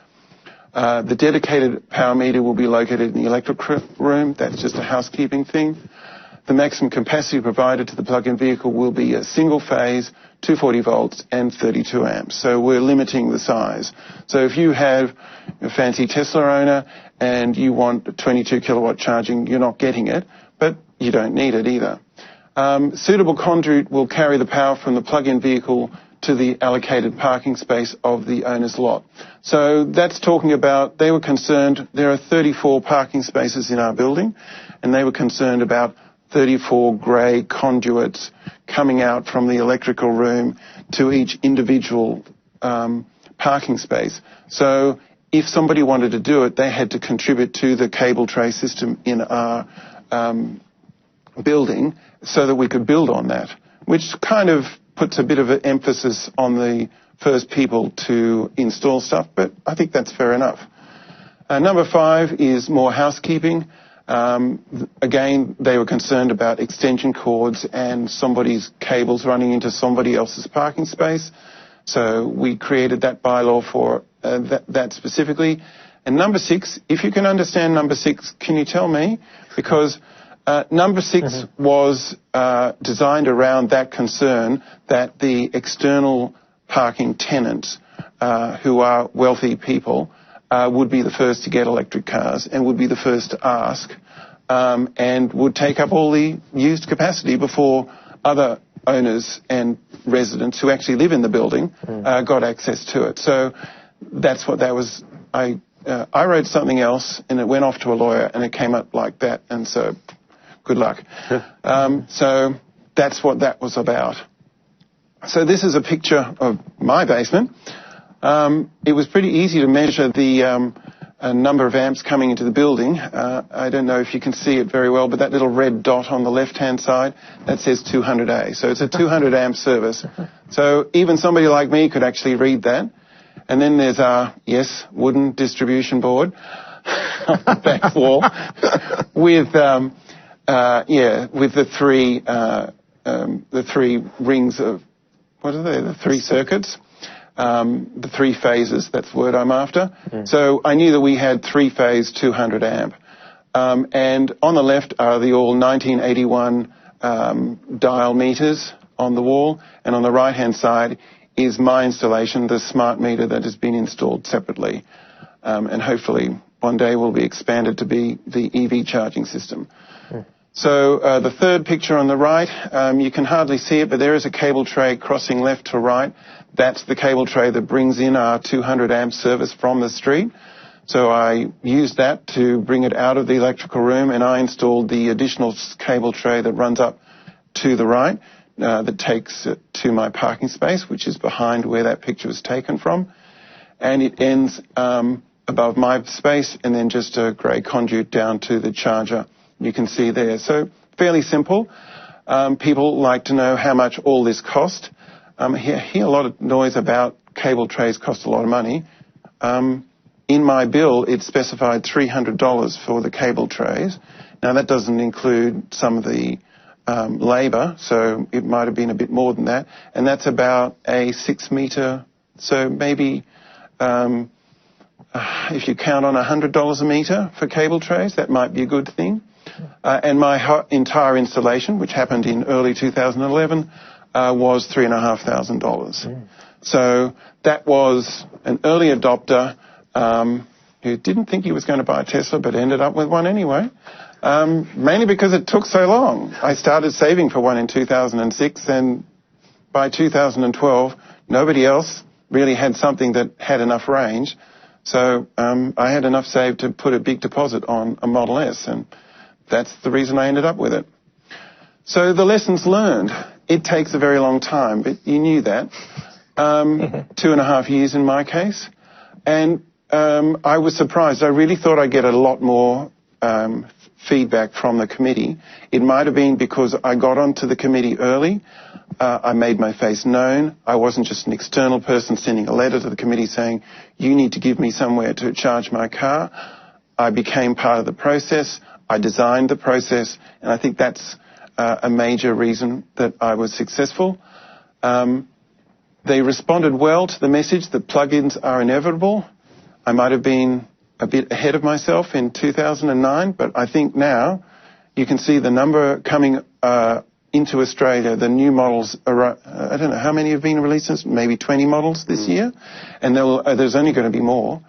The dedicated power meter will be located in the electric room. That's just a housekeeping thing. The maximum capacity provided to the plug-in vehicle will be a single-phase 240 volts and 32 amps. So we're limiting the size. So if you have a fancy Tesla owner and you want 22 kilowatt charging, you're not getting it, but you don't need it either. Suitable conduit will carry the power from the plug-in vehicle to the allocated parking space of the owner's lot. So that's talking about, they were concerned, there are 34 parking spaces in our building, and they were concerned about 34 grey conduits coming out from the electrical room to each individual parking space. So if somebody wanted to do it, they had to contribute to the cable tray system in our building so that we could build on that, which kind of puts a bit of an emphasis on the first people to install stuff, but I think that's fair enough. Number 5 is more housekeeping. Again, they were concerned about extension cords and somebody's cables running into somebody else's parking space. So we created that bylaw for that specifically. And number 6, if you can understand number 6, can you tell me? Because number 6 was designed around that concern that the external parking tenants, who are wealthy people, would be the first to get electric cars and would be the first to ask, and would take up all the used capacity before other owners and residents who actually live in the building got access to it. So that's what that was. I wrote something else and it went off to a lawyer and it came up like that, and so good luck. So that's what that was about. So this is a picture of my basement. It was pretty easy to measure the number of amps coming into the building. I don't know if you can see it very well, but that little red dot on the left-hand side, that says 200A. So it's a 200 amp service. So even somebody like me could actually read that. And then there's our, yes, wooden distribution board on the back wall with with the three rings of, what are they, the 3 circuits, the 3 phases, that's the word I'm after. So I knew that we had 3-phase 200 amp. And on the left are the all 1981 dial meters on the wall, and on the right-hand side is my installation, the smart meter that has been installed separately, and hopefully one day will be expanded to be the EV charging system. So the third picture on the right, you can hardly see it, but there is a cable tray crossing left to right. That's the cable tray that brings in our 200 amp service from the street. So I used that to bring it out of the electrical room, and I installed the additional cable tray that runs up to the right, that takes it to my parking space, which is behind where that picture was taken from. And it ends above my space, and then just a grey conduit down to the charger you can see there. So fairly simple. People like to know how much all this cost. Hear a lot of noise about cable trays cost a lot of money. In my bill, it specified $300 for the cable trays. Now, that doesn't include some of the labour, so it might have been a bit more than that. And that's about a 6 metre, so maybe if you count on $100 a metre for cable trays, that might be a good thing. And my entire installation, which happened in early 2011, was $3,500. So that was an early adopter who didn't think he was going to buy a Tesla but ended up with one anyway, mainly because it took so long. I started saving for one in 2006, and by 2012, nobody else really had something that had enough range. So I had enough saved to put a big deposit on a Model S, and that's the reason I ended up with it. So the lessons learned. It takes a very long time, but you knew that. 2.5 years in my case. And I was surprised. I really thought I'd get a lot more feedback from the committee. It might have been because I got onto the committee early. I made my face known. I wasn't just an external person sending a letter to the committee saying, you need to give me somewhere to charge my car. I became part of the process. I designed the process, and I think that's a major reason that I was successful. They responded well to the message that plugins are inevitable. I might have been a bit ahead of myself in 2009, but I think now you can see the number coming into Australia, the new models are, I don't know how many have been released, maybe 20 models this year, and there's only going to be more.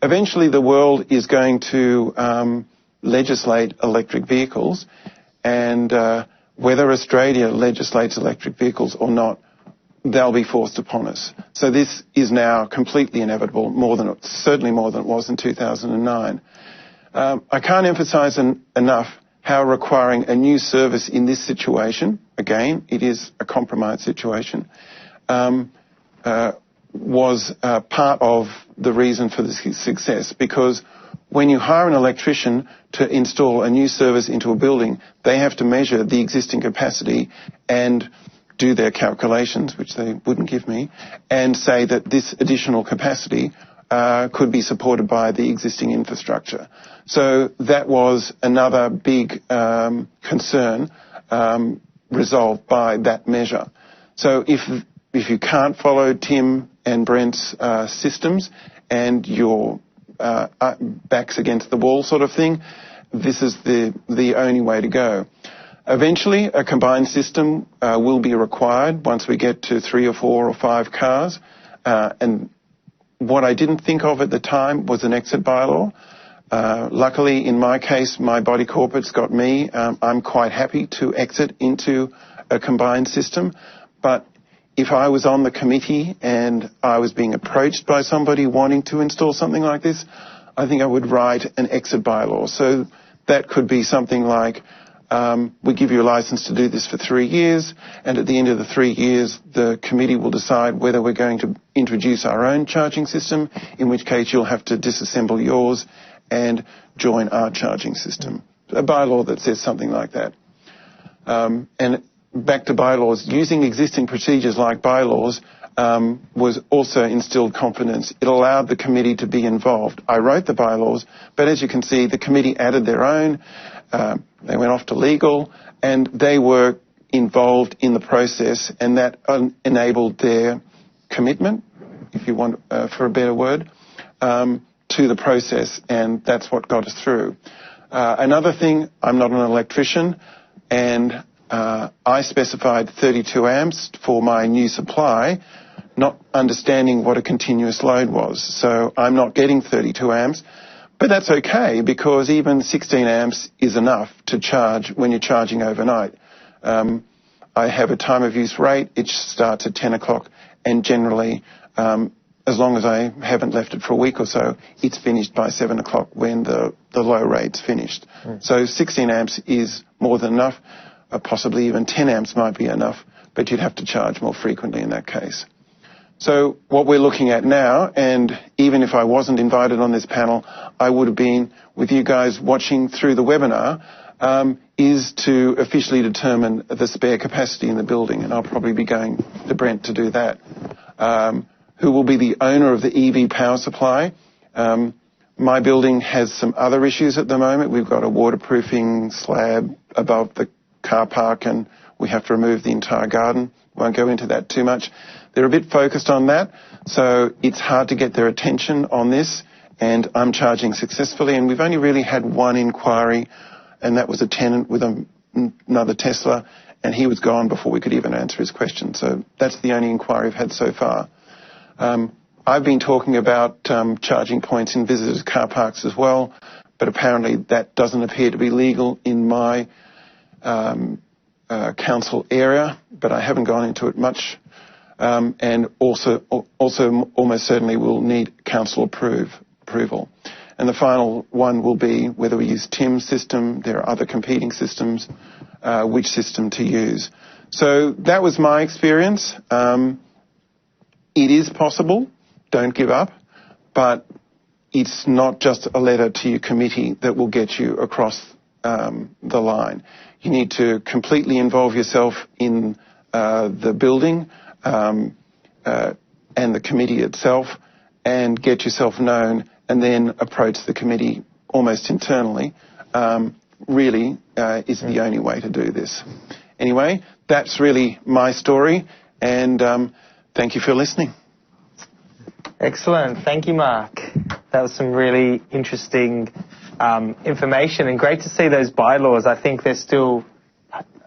Eventually the world is going to legislate electric vehicles, and whether Australia legislates electric vehicles or not, they'll be forced upon us. So this is now completely inevitable, certainly more than it was in 2009. I can't emphasise enough how requiring a new service in this situation, again, it is a compromised situation, was part of the reason for the success, because when you hire an electrician to install a new service into a building, they have to measure the existing capacity and do their calculations, which they wouldn't give me, and say that this additional capacity could be supported by the existing infrastructure. So that was another big concern resolved by that measure. So if you can't follow Tim and Brent's systems and your backs against the wall sort of thing, this is the only way to go. Eventually, a combined system will be required once we get to 3 or 4 or 5 cars. And what I didn't think of at the time was an exit bylaw. Luckily, in my case, my body corporate's got me. I'm quite happy to exit into a combined system. But if I was on the committee and I was being approached by somebody wanting to install something like this, I think I would write an exit bylaw. So that could be something like, we give you a license to do this for 3 years, and at the end of the 3 years, the committee will decide whether we're going to introduce our own charging system, in which case you'll have to disassemble yours and join our charging system. A bylaw that says something like that. And back to bylaws, using existing procedures like bylaws was also instilled confidence. It allowed the committee to be involved. I wrote the bylaws, but as you can see, the committee added their own. They went off to legal, and they were involved in the process, and that enabled their commitment, if you want for a better word, to the process, and that's what got us through. Another thing, I'm not an electrician, and I specified 32 amps for my new supply, not understanding what a continuous load was. So I'm not getting 32 amps. But that's okay, because even 16 amps is enough to charge when you're charging overnight. I have a time of use rate. It starts at 10 o'clock, and generally, as long as I haven't left it for a week or so, it's finished by 7 o'clock when the low rate's finished. So 16 amps is more than enough. Possibly even 10 amps might be enough, but you'd have to charge more frequently in that case. So what we're looking at now, and even if I wasn't invited on this panel, I would have been with you guys watching through the webinar, is to officially determine the spare capacity in the building, and I'll probably be going to Brent to do that. Who will be the owner of the EV power supply? My building has some other issues at the moment. We've got a waterproofing slab above the car park, and we have to remove the entire garden. Won't go into that too much. They're a bit focused on that, so it's hard to get their attention on this, and I'm charging successfully, and we've only really had one inquiry, and that was a tenant with another Tesla, and he was gone before we could even answer his question. So that's the only inquiry we've had so far. I've been talking about charging points in visitors' car parks as well, but apparently that doesn't appear to be legal in my council area, but I haven't gone into it much. And also almost certainly will need council approval. And the final one will be whether we use Tim's system. There are other competing systems, which system to use. So that was my experience. It is possible. Don't give up. But it's not just a letter to your committee that will get you across the line. You need to completely involve yourself in the building and the committee itself, and get yourself known, and then approach the committee almost internally, really is the only way to do this. Anyway, that's really my story, and thank you for listening. Excellent. Thank you, Mark. That was some really interesting information, and great to see those bylaws. I think they're still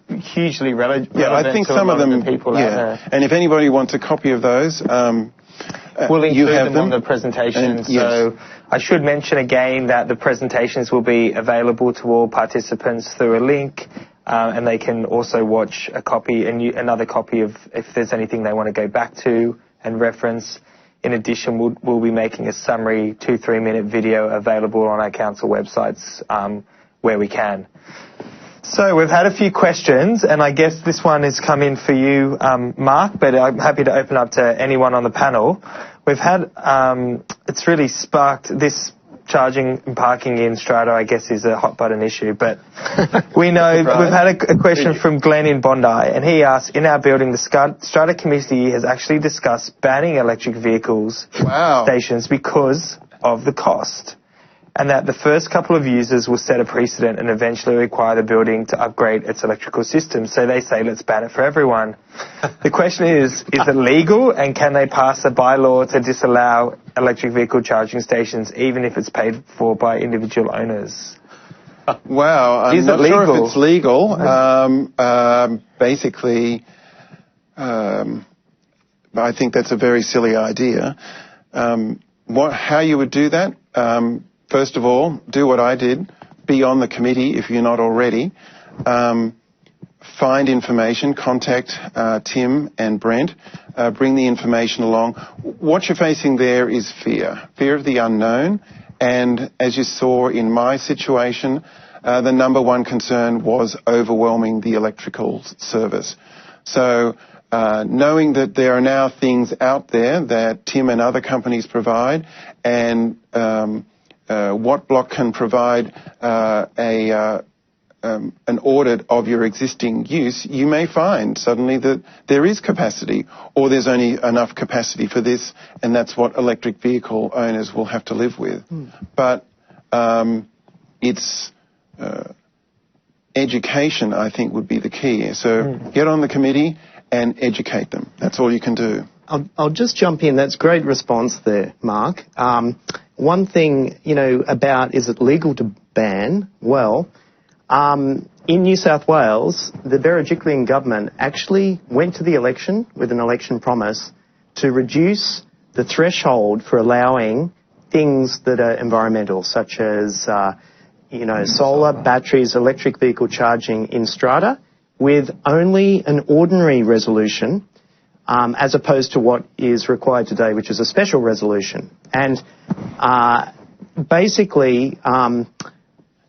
hugely relevant I think to some a lot of them, the people out there. And if anybody wants a copy of those, we'll include you have them on the presentation. So I should mention again that the presentations will be available to all participants through a link, and they can also watch a copy and another copy of if there's anything they want to go back to and reference. In addition, we'll be making a summary 2-3 minute video available on our council websites where we can. So we've had a few questions, and I guess this one has come in for you, Mark, but I'm happy to open up to anyone on the panel. We've had, it's really sparked this charging and parking in strata, I guess, is a hot button issue, but we know we've had a question from Glenn in Bondi, and he asked, in our building, the strata committee has actually discussed banning electric vehicles stations because of the cost, and that the first couple of users will set a precedent and eventually require the building to upgrade its electrical system. So they say, let's ban it for everyone. The question is it legal, and can they pass a bylaw to disallow electric vehicle charging stations even if it's paid for by individual owners? Wow, I'm not sure if it's legal. Basically, I think that's a very silly idea. How you would do that? First of all, do what I did. Be on the committee if you're not already. Find information. Contact Tim and Brent. Bring the information along. What you're facing there is fear. Fear of the unknown. And as you saw in my situation, the number one concern was overwhelming the electrical service. So knowing that there are now things out there that Tim and other companies provide, and what block can provide an audit of your existing use, you may find suddenly that there is capacity, or there's only enough capacity for this, and that's what electric vehicle owners will have to live with. But it's education, I think, would be the key. So get on the committee and educate them. That's all you can do. I'll just jump in. That's a great response there, Mark. One thing, about is it legal to ban? Well, in New South Wales, the Berejiklian government actually went to the election with an election promise to reduce the threshold for allowing things that are environmental, such as, solar, batteries, electric vehicle charging in strata, with only an ordinary resolution, as opposed to what is required today, which is a special resolution. And basically,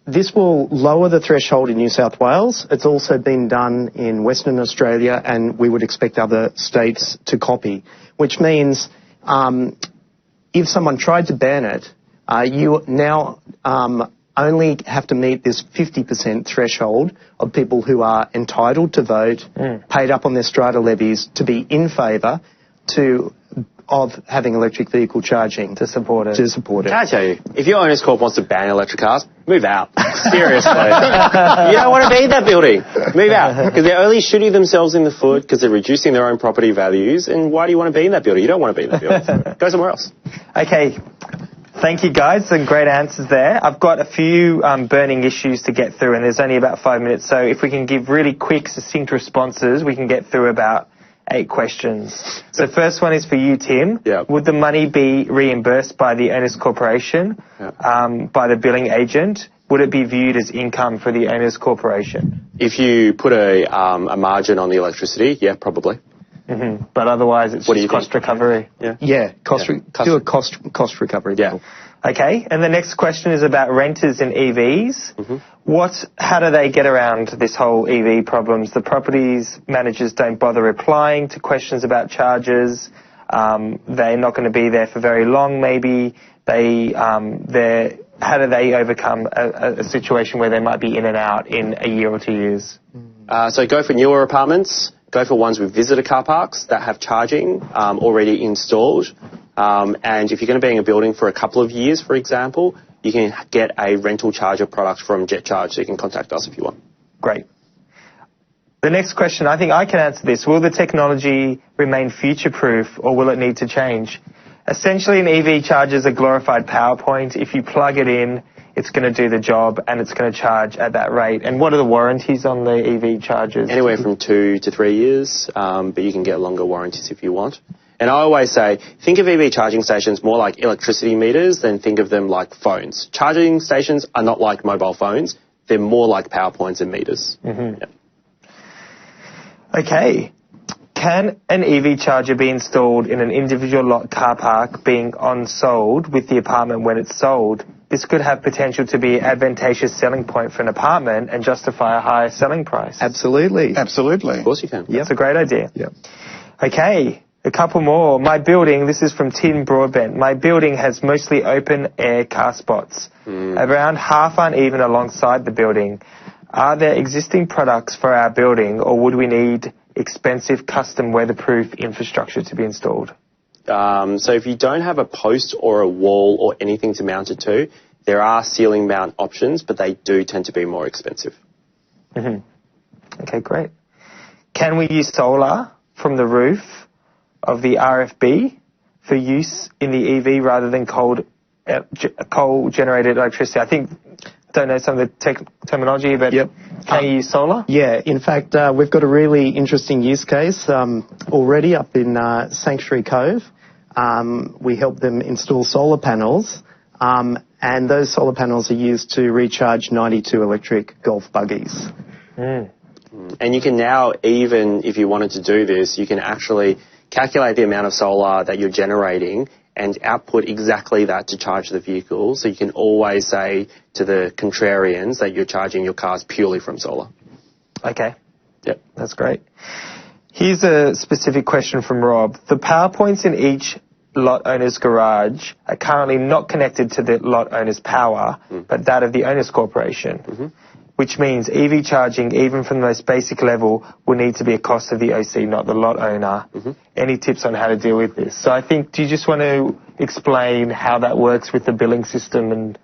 this will lower the threshold in New South Wales. It's also been done in Western Australia, and we would expect other states to copy, which means if someone tried to ban it, you now only have to meet this 50% threshold of people who are entitled to vote, paid up on their strata levies to be in favour of having electric vehicle charging. To support it. Can I tell you, if your owners corp wants to ban electric cars, move out. Seriously. You don't want to be in that building. Move out. Because they're only shooting themselves in the foot because they're reducing their own property values. And why do you want to be in that building? You don't want to be in that building. Go somewhere else. Okay. Thank you, guys. Some great answers there. I've got a few burning issues to get through, and there's only about 5 minutes. So if we can give really quick, succinct responses, we can get through about 8 questions. So the first one is for you, Tim. Yep. Would the money be reimbursed by the owners' corporation, by the billing agent? Would it be viewed as income for the owners' corporation? If you put a margin on the electricity, yeah, probably. Mm-hmm. But otherwise, it's just cost recovery. Yeah, do a cost recovery. Yeah. Okay, and the next question is about renters in EVs. How do they get around this whole EV problems? The properties managers don't bother replying to questions about charges. They're not going to be there for very long. Maybe how do they overcome a situation where they might be in and out in a year or 2 years? So go for newer apartments. Go for ones with visitor car parks that have charging already installed. And if you're going to be in a building for a couple of years, for example, you can get a rental charger product from JetCharge, so you can contact us if you want. Great. The next question, I think I can answer this. Will the technology remain future-proof, or will it need to change? Essentially, an EV charger is a glorified PowerPoint. If you plug it in, it's going to do the job and it's going to charge at that rate. And what are the warranties on the EV chargers? Anywhere from 2 to 3 years, but you can get longer warranties if you want. And I always say, think of EV charging stations more like electricity meters than think of them like phones. Charging stations are not like mobile phones. They're more like power points and meters. Mm-hmm. Yep. Okay. Can an EV charger be installed in an individual lot car park being on-sold with the apartment when it's sold? This could have potential to be an advantageous selling point for an apartment and justify a higher selling price. Absolutely. Absolutely. Of course you can. Yep. That's a great idea. Yep. Okay. A couple more. My building, this is from Tim Broadbent. My building has mostly open air car spots. Around half aren't even alongside the building. Are there existing products for our building, or would we need expensive custom weatherproof infrastructure to be installed? So if you don't have a post or a wall or anything to mount it to, there are ceiling mount options, but they do tend to be more expensive. Mm-hmm. Okay, great. Can we use solar from the roof of the RFB for use in the EV rather than coal-generated electricity? I don't know some of the terminology, but can you use solar? Yeah, in fact, we've got a really interesting use case already up in Sanctuary Cove. We help them install solar panels, and those solar panels are used to recharge 92 electric golf buggies. And you can now, even if you wanted to do this, you can actually calculate the amount of solar that you're generating and output exactly that to charge the vehicle. So you can always say to the contrarians that you're charging your cars purely from solar. Okay. Yep. That's great. Here's a specific question from Rob. The power points in each lot owner's garage are currently not connected to the lot owner's power, but that of the owner's corporation, which means EV charging, even from the most basic level, will need to be a cost of the OC, not the lot owner. Any tips on how to deal with this? So I think, do you just want to explain how that works with the billing system and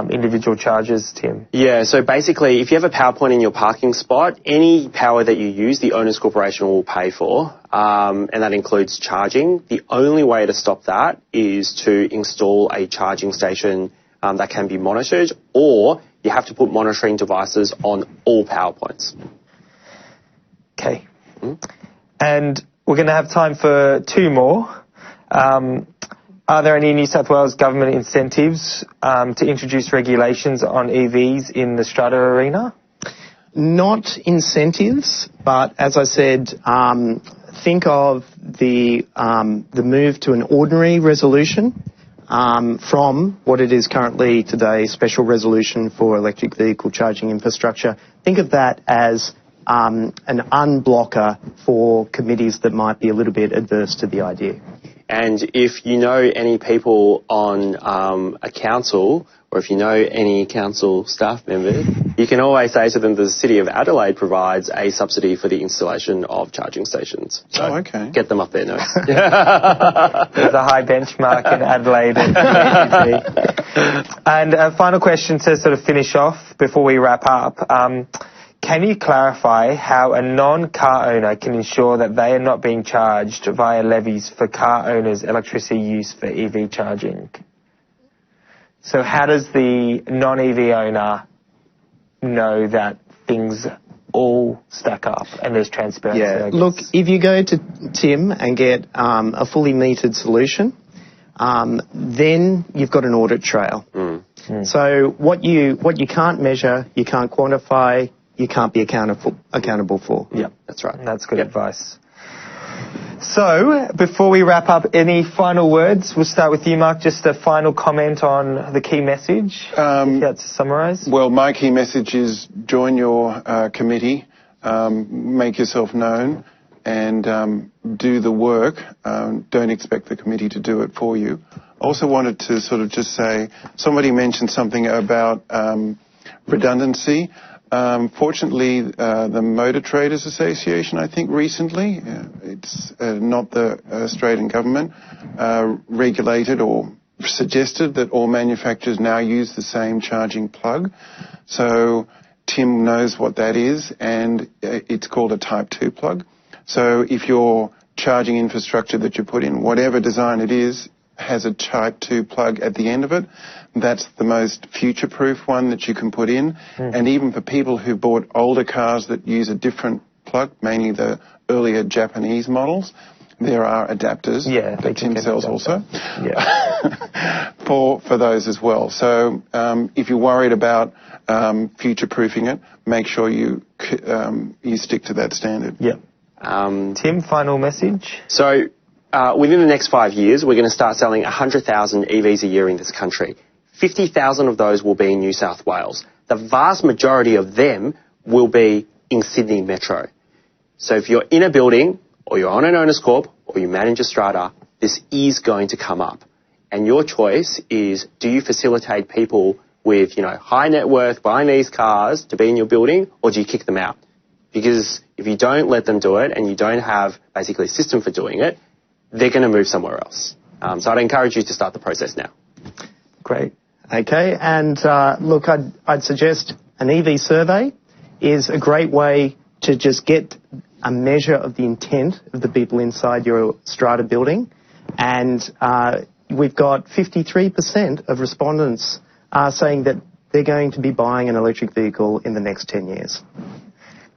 individual charges, Tim? Yeah, so basically, if you have a power point in your parking spot, any power that you use, the owner's corporation will pay for, and that includes charging. The only way to stop that is to install a charging station that can be monitored, or you have to put monitoring devices on all power points. Okay. And we're going to have time for 2 more. Are there any New South Wales government incentives to introduce regulations on EVs in the strata arena? Not incentives, but as I said, think of the move to an ordinary resolution from what it is currently today, special resolution for electric vehicle charging infrastructure. Think of that as an unblocker for committees that might be a little bit adverse to the idea. And if you know any people on a council, or if you know any council staff member, you can always say to them the City of Adelaide provides a subsidy for the installation of charging stations. So okay. Get them up there, no. There's a high benchmark in Adelaide. And a final question to sort of finish off before we wrap up. Can you clarify how a non-car owner can ensure that they are not being charged via levies for car owners' electricity use for EV charging? So how does the non-EV owner know that things all stack up and there's transparency? Yeah, look, if you go to Tim and get a fully metered solution, then you've got an audit trail. So what you can't measure, you can't quantify, you can't be accountable for. Yeah, that's right. That's good advice. So, before we wrap up, any final words? We'll start with you, Mark. Just a final comment on the key message, if you had to summarise. Well, my key message is join your committee, make yourself known, and do the work. Don't expect the committee to do it for you. Also wanted to sort of just say, somebody mentioned something about redundancy. Fortunately, the Motor Traders Association, I think recently, it's not the Australian government, regulated or suggested that all manufacturers now use the same charging plug. So Tim knows what that is, and it's called a Type 2 plug. So if your charging infrastructure that you put in, whatever design it is, has a Type 2 plug at the end of it. That's the most future-proof one that you can put in. And even for people who bought older cars that use a different plug, mainly the earlier Japanese models, there are adapters that Tim sells also for those as well. So if you're worried about future-proofing it, make sure you stick to that standard. Tim, final message? So within the next 5 years, we're going to start selling 100,000 EVs a year in this country. 50,000 of those will be in New South Wales. The vast majority of them will be in Sydney Metro. So if you're in a building or you're on an owner's corp or you manage a strata, this is going to come up. And your choice is, do you facilitate people with, high net worth buying these cars to be in your building, or do you kick them out? Because if you don't let them do it and you don't have basically a system for doing it, they're going to move somewhere else. So I'd encourage you to start the process now. Great. Okay, and look, I'd suggest an EV survey is a great way to just get a measure of the intent of the people inside your strata building. And we've got 53% of respondents saying that they're going to be buying an electric vehicle in the next 10 years.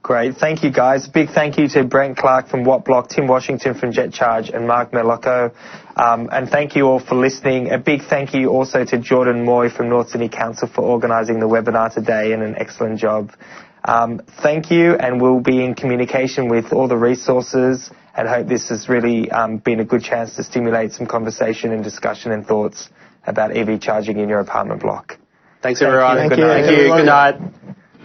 Great. Thank you, guys. Big thank you to Brent Clark from Watt Block, Tim Washington from Jet Charge, and Mark Merlocco. And thank you all for listening. A big thank you also to Jordan Moy from North Sydney Council for organising the webinar today, and an excellent job. Thank you, and we'll be in communication with all the resources, and hope this has really been a good chance to stimulate some conversation and discussion and thoughts about EV charging in your apartment block. Thanks, everyone. Thank Good you. night. Thank you. Good night.